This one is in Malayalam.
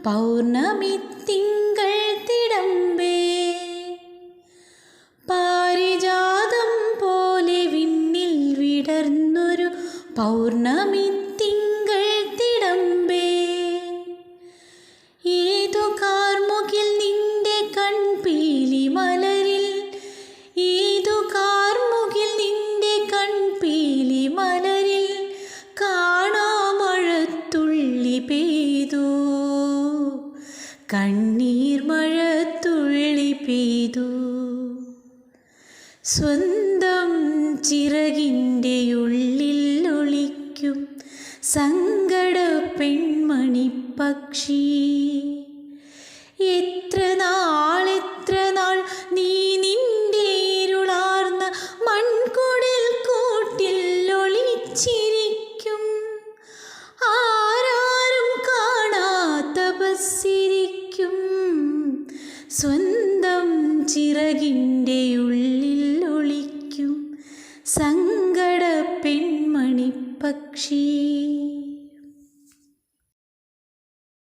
പൗർണമി തിങ്കൾ തിടമ്പേ. പാരിജാതം പോലെ വിണ്ണിൽ വിടർന്നൊരു പൗർണമി തിങ്കൾ തിടമ്പേ. ഏതു കാർമുകിൽ നിന്റെ കൺപീലി മലരിൽ, ഏതു കാർമുകിൽ നിന്റെ കൺപീലി മലരിൽ കാണാമഴത്തുള്ളി പെയ്തു, കണ്ണീർ മഴത്തുള്ളി പെയ്തു. സ്വന്തം ചിറകിൻ്റെ ഉള്ളിൽ ഒളിക്കും സങ്കട പെൺമണി പക്ഷി. എത്ര നാൾ നീ നിന്റെ ഇരുളാർന്ന മൺകുടിൽ കൂട്ടിൽ ഒളിച്ചിരിക്കും. ആരാരും കാണാത്ത ബസ്സിരിക്കും. സ്വന്തം ചിറകിൻ്റെ ഉള്ളിൽ ഒളിക്കും സങ്കട പെൺമണി പക്ഷി.